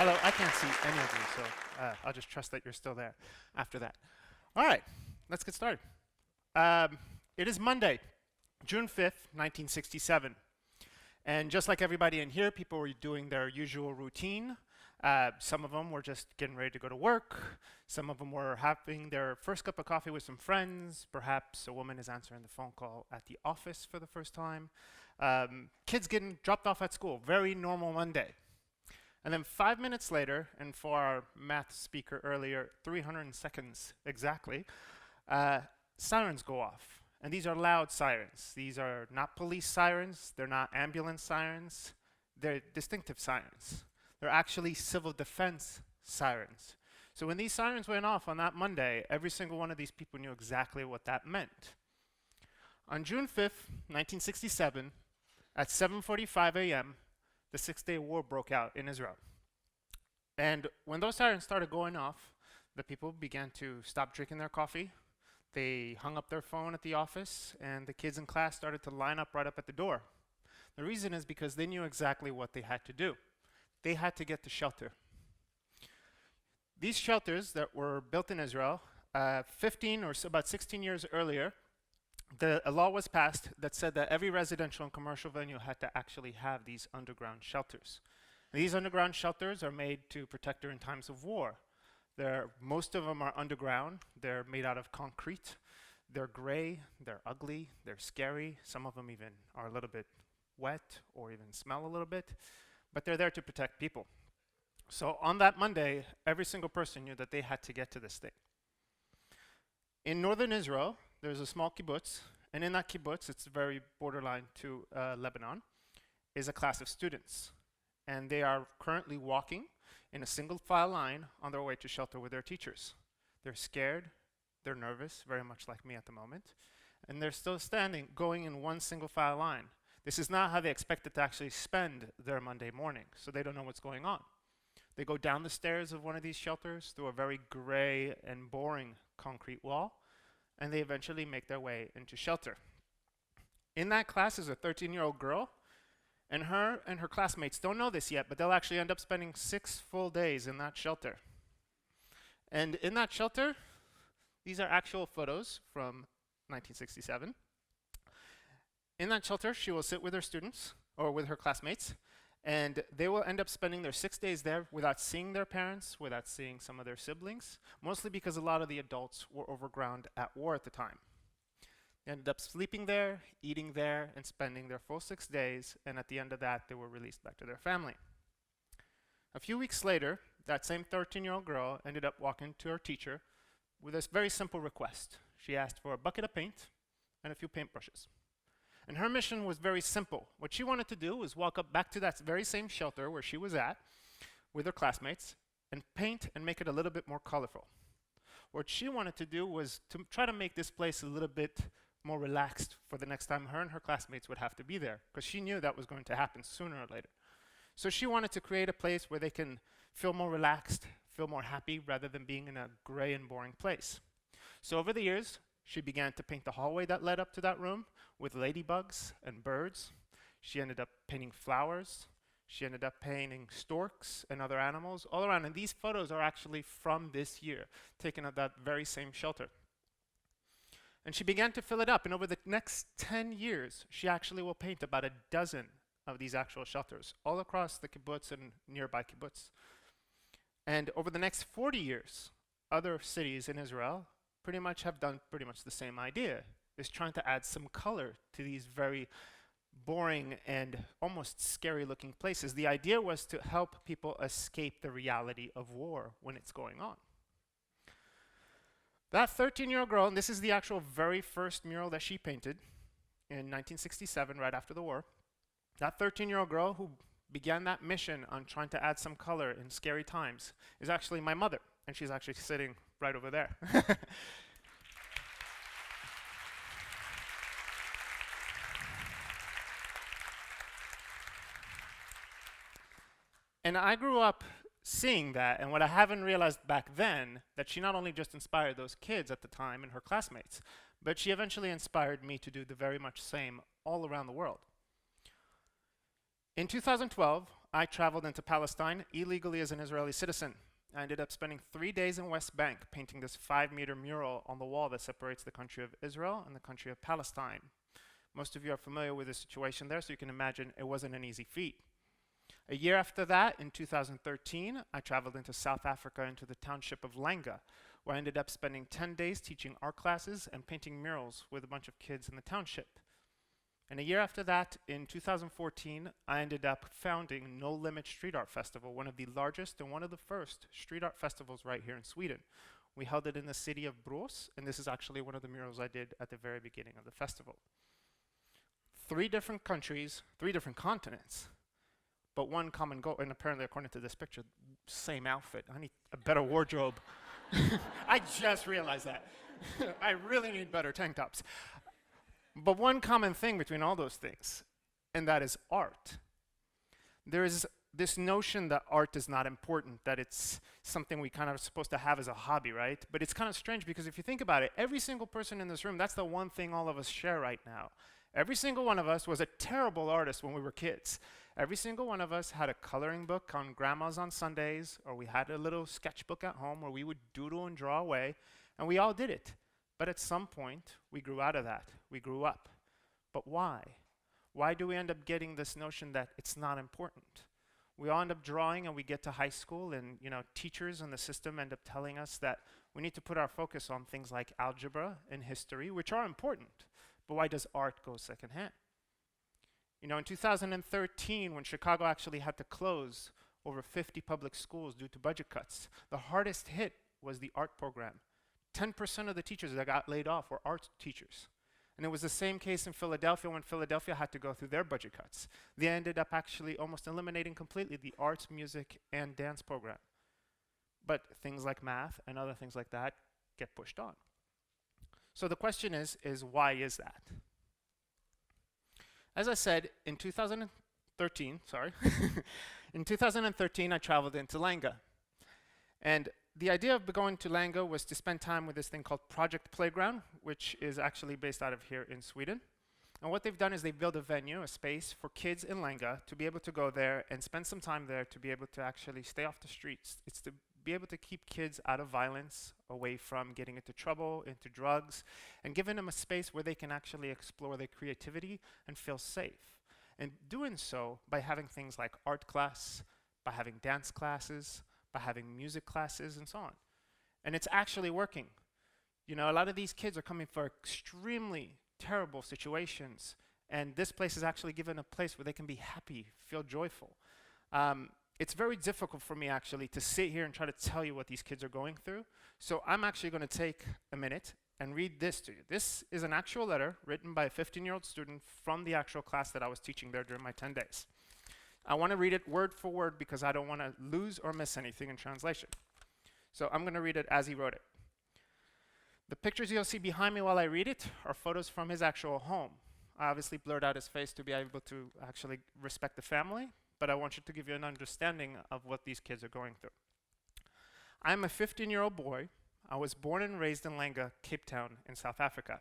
Hello, I can't see any of you, so I'll just trust that you're still there after that. All right, let's get started. It is Monday, June 5th, 1967. And just like everybody in here, people were doing their usual routine. Some of them were just getting ready to go to work. Some of them were having their first cup of coffee with some friends. Perhaps a woman is answering the phone call at the office for the first time. Kids getting dropped off at school. Very normal Monday. And then 5 minutes later, and for our math speaker earlier, 300 seconds exactly, sirens go off. And these are loud sirens. These are not police sirens. They're not ambulance sirens. They're distinctive sirens. They're actually civil defense sirens. So when these sirens went off on that Monday, every single one of these people knew exactly what that meant. On June 5th, 1967, at 7:45 a.m., the Six-Day War broke out in Israel. And when those sirens started going off, the people began to stop drinking their coffee. They hung up their phone at the office, and the kids in class started to line up right up at the door. The reason is because they knew exactly what they had to do. They had to get to shelter. These shelters that were built in Israel, 15 or so about 16 years earlier, a law was passed that said that every residential and commercial venue had to actually have these underground shelters. These underground shelters are made to protect during times of war. Most of them are underground. They're made out of concrete. They're gray, they're ugly, they're scary. Some of them even are a little bit wet or even smell a little bit, but they're there to protect people. So on that Monday, every single person knew that they had to get to this thing. In northern Israel, there's a small kibbutz, and in that kibbutz, it's very borderline to Lebanon, is a class of students. And they are currently walking in a single file line on their way to shelter with their teachers. They're scared, they're nervous, very much like me at the moment, and they're still standing, going in one single file line. This is not how they expected to actually spend their Monday morning, so they don't know what's going on. They go down the stairs of one of these shelters through a very gray and boring concrete wall, and they eventually make their way into shelter. In that class is a 13-year-old girl, and her classmates don't know this yet, but they'll actually end up spending 6 full days in that shelter. And in that shelter, these are actual photos from 1967. In that shelter, she will sit with her students, or with her classmates, and they will end up spending their 6 days there without seeing their parents, without seeing some of their siblings, mostly because a lot of the adults were overground at war at the time. They ended up sleeping there, eating there, and spending their full 6 days, and at the end of that, they were released back to their family. A few weeks later, that same 13-year-old girl ended up walking to her teacher with this very simple request. She asked for a bucket of paint and a few paintbrushes. And her mission was very simple. What she wanted to do was walk up back to that very same shelter where she was at with her classmates and paint and make it a little bit more colorful. What she wanted to do was to try to make this place a little bit more relaxed for the next time her and her classmates would have to be there, because she knew that was going to happen sooner or later. So she wanted to create a place where they can feel more relaxed, feel more happy, rather than being in a gray and boring place. So over the years, she began to paint the hallway that led up to that room with ladybugs and birds. She ended up painting flowers. She ended up painting storks and other animals all around. And these photos are actually from this year, taken at that very same shelter. And she began to fill it up. And over the next 10 years, she actually will paint about a dozen of these actual shelters all across the kibbutz and nearby kibbutz. And over the next 40 years, other cities in Israel pretty much have done pretty much the same idea, is trying to add some color to these very boring and almost scary looking places. The idea was to help people escape the reality of war when it's going on. That 13-year-old girl, and this is the actual very first mural that she painted in 1967, right after the war, that 13-year-old girl who began that mission on trying to add some color in scary times is actually my mother, and she's actually sitting right over there. And I grew up seeing that, and what I haven't realized back then, that she not only just inspired those kids at the time and her classmates, but she eventually inspired me to do the very much same all around the world. In 2012, I traveled into Palestine illegally as an Israeli citizen. I ended up spending 3 days in West Bank painting this 5-meter mural on the wall that separates the country of Israel and the country of Palestine. Most of you are familiar with the situation there, so you can imagine it wasn't an easy feat. A year after that, in 2013, I traveled into South Africa into the township of Langa, where I ended up spending 10 days teaching art classes and painting murals with a bunch of kids in the township. And a year after that, in 2014, I ended up founding No Limit Street Art Festival, one of the largest and one of the first street art festivals right here in Sweden. We held it in the city of Borås, and this is actually one of the murals I did at the very beginning of the festival. 3 different countries, 3 different continents, but one common goal, and apparently according to this picture, same outfit. I need a better wardrobe. I just realized that. I really need better tank tops. But one common thing between all those things, and that is art. There is this notion that art is not important, that it's something we kind of are supposed to have as a hobby, right? But it's kind of strange because if you think about it, every single person in this room, that's the one thing all of us share right now. Every single one of us was a terrible artist when we were kids. Every single one of us had a coloring book on grandma's on Sundays, or we had a little sketchbook at home where we would doodle and draw away, and we all did it. But at some point, we grew out of that. We grew up. But why? Why do we end up getting this notion that it's not important? We all end up drawing and we get to high school and teachers in the system end up telling us that we need to put our focus on things like algebra and history, which are important. But why does art go secondhand? In 2013, when Chicago actually had to close over 50 public schools due to budget cuts, the hardest hit was the art program. 10% of the teachers that got laid off were art teachers. And it was the same case in Philadelphia when Philadelphia had to go through their budget cuts. They ended up actually almost eliminating completely the arts, music, and dance program. But things like math and other things like that get pushed on. So the question is why is that? As I said, in 2013, in 2013, I traveled into Langa. And the idea of going to Langa was to spend time with this thing called Project Playground, which is actually based out of here in Sweden. And what they've done is they've built a venue, a space for kids in Langa to be able to go there and spend some time there to be able to actually stay off the streets. It's to be able to keep kids out of violence, away from getting into trouble, into drugs, and giving them a space where they can actually explore their creativity and feel safe. And doing so by having things like art class, by having dance classes, by having music classes, and so on. And it's actually working. A lot of these kids are coming for extremely terrible situations, and this place is actually given a place where they can be happy, feel joyful. It's very difficult for me actually to sit here and try to tell you what these kids are going through. So I'm actually going to take a minute and read this to you. This is an actual letter written by a 15-year-old student from the actual class that I was teaching there during my 10 days. I want to read it word for word because I don't want to lose or miss anything in translation. So I'm going to read it as he wrote it. The pictures you'll see behind me while I read it are photos from his actual home. I obviously blurred out his face to be able to actually respect the family, but I want you to give you an understanding of what these kids are going through. I'm a 15-year-old boy. I was born and raised in Langa, Cape Town, in South Africa.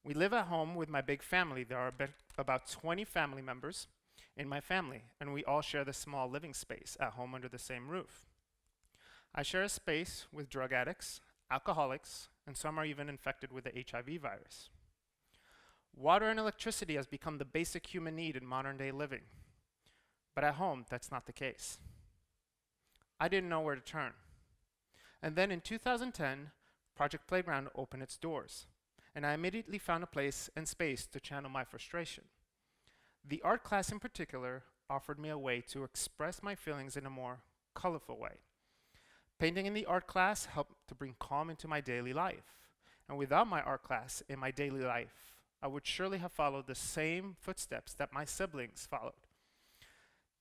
We live at home with my big family. There are about 20 family members in my family, and we all share the small living space at home under the same roof. I share a space with drug addicts, alcoholics, and some are even infected with the HIV virus. Water and electricity has become the basic human need in modern day living. But at home, that's not the case. I didn't know where to turn. And then in 2010, Project Playground opened its doors, and I immediately found a place and space to channel my frustration. The art class in particular offered me a way to express my feelings in a more colorful way. Painting in the art class helped to bring calm into my daily life. And without my art class in my daily life, I would surely have followed the same footsteps that my siblings followed.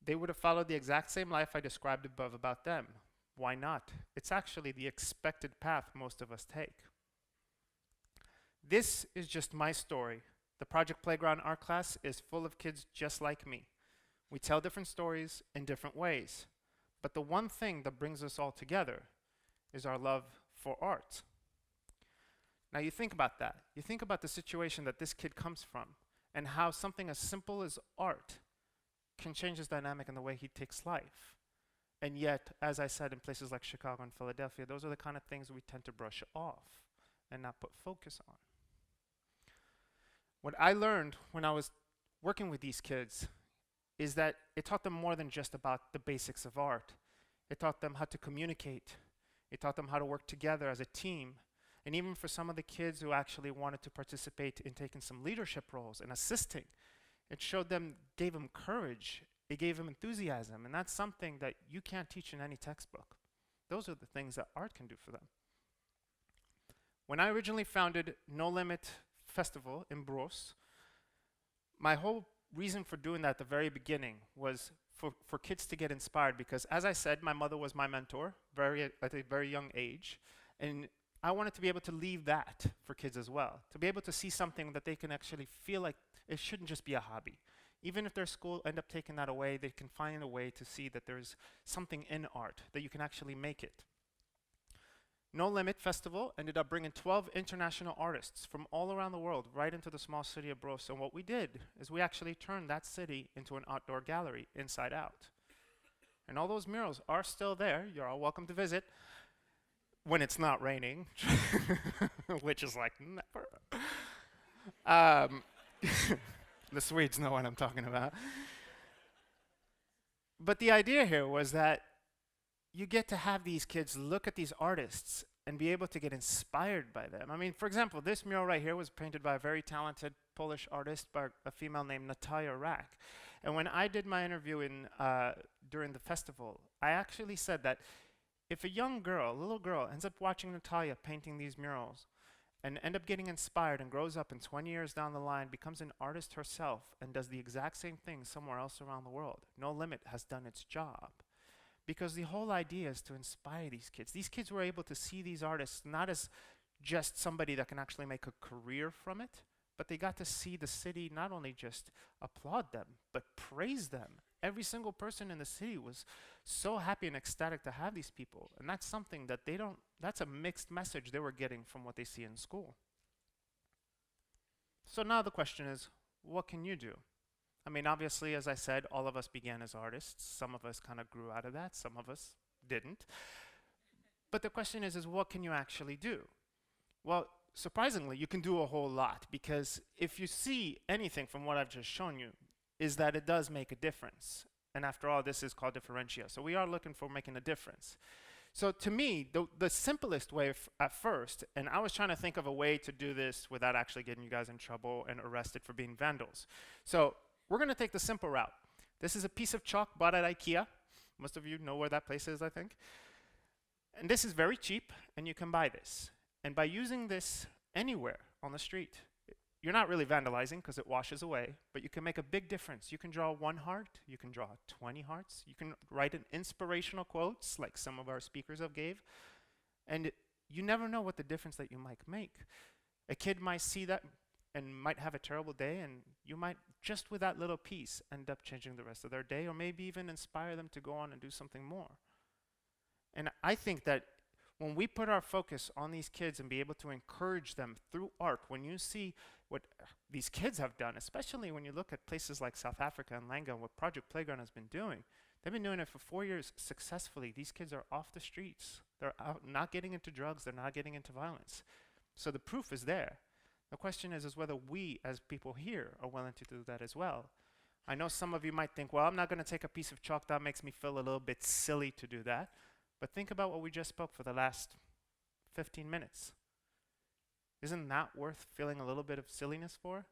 They would have followed the exact same life I described above about them. Why not? It's actually the expected path most of us take. This is just my story. The Project Playground art class is full of kids just like me. We tell different stories in different ways, but the one thing that brings us all together is our love for art. Now you think about that. You think about the situation that this kid comes from and how something as simple as art can change his dynamic in the way he takes life. And yet, as I said, in places like Chicago and Philadelphia, those are the kind of things we tend to brush off and not put focus on. What I learned when I was working with these kids is that it taught them more than just about the basics of art. It taught them how to communicate. It taught them how to work together as a team. And even for some of the kids who actually wanted to participate in taking some leadership roles and assisting, it showed them, gave them courage. It gave them enthusiasm. And that's something that you can't teach in any textbook. Those are the things that art can do for them. When I originally founded No Limit Festival in Borås, my whole reason for doing that at the very beginning was for kids to get inspired, because as I said, my mother was my mentor at a very young age, and I wanted to be able to leave that for kids as well, to be able to see something that they can actually feel like it shouldn't just be a hobby. Even if their school end up taking that away, they can find a way to see that there's something in art, that you can actually make it. No Limit Festival ended up bringing 12 international artists from all around the world right into the small city of Borås. And what we did is we actually turned that city into an outdoor gallery inside out. And all those murals are still there. You're all welcome to visit when it's not raining, which is like never. The Swedes know what I'm talking about. But the idea here was that you get to have these kids look at these artists and be able to get inspired by them. I mean, for example, this mural right here was painted by a very talented Polish artist, by a female named Natalia Rack. And when I did my interview during the festival, I actually said that if a young girl, a little girl, ends up watching Natalia painting these murals and end up getting inspired and grows up and 20 years down the line becomes an artist herself and does the exact same thing somewhere else around the world, No Limit has done its job. Because the whole idea is to inspire these kids. These kids were able to see these artists not as just somebody that can actually make a career from it, but they got to see the city not only just applaud them, but praise them. Every single person in the city was so happy and ecstatic to have these people. And that's something that that's a mixed message they were getting from what they see in school. So now the question is, what can you do? I mean, obviously, as I said, all of us began as artists. Some of us kind of grew out of that. Some of us didn't. But the question is what can you actually do? Well, surprisingly, you can do a whole lot, because if you see anything from what I've just shown you, is that it does make a difference. And after all, this is called differentia. So we are looking for making a difference. So to me, the simplest way at first, and I was trying to think of a way to do this without actually getting you guys in trouble and arrested for being vandals. So we're going to take the simple route. This is a piece of chalk bought at IKEA. Most of you know where that place is, I think. And this is very cheap, and you can buy this. And by using this anywhere on the street, you're not really vandalizing because it washes away, but you can make a big difference. You can draw 1 heart, you can draw 20 hearts, you can write an inspirational quotes like some of our speakers have gave, and you never know what the difference that you might make. A kid might see that and might have a terrible day, and you might, just with that little piece, end up changing the rest of their day, or maybe even inspire them to go on and do something more. And I think that when we put our focus on these kids and be able to encourage them through art, when you see what these kids have done, especially when you look at places like South Africa and Langa and what Project Playground has been doing, they've been doing it for 4 years successfully. These kids are off the streets. They're out, not getting into drugs. They're not getting into violence. So the proof is there. The question is whether we, as people here, are willing to do that as well. I know some of you might think, well, I'm not going to take a piece of chalk. That makes me feel a little bit silly to do that. But think about what we just spoke for the last 15 minutes. Isn't that worth feeling a little bit of silliness for?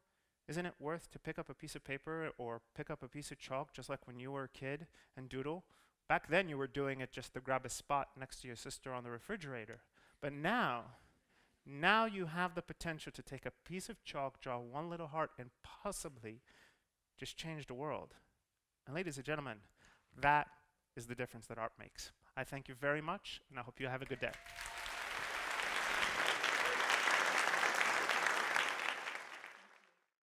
Isn't it worth to pick up a piece of paper or pick up a piece of chalk just like when you were a kid and doodle? Back then you were doing it just to grab a spot next to your sister on the refrigerator. But now you have the potential to take a piece of chalk, draw 1 little heart, and possibly just change the world. And ladies and gentlemen, that is the difference that art makes. I thank you very much, and I hope you have a good day.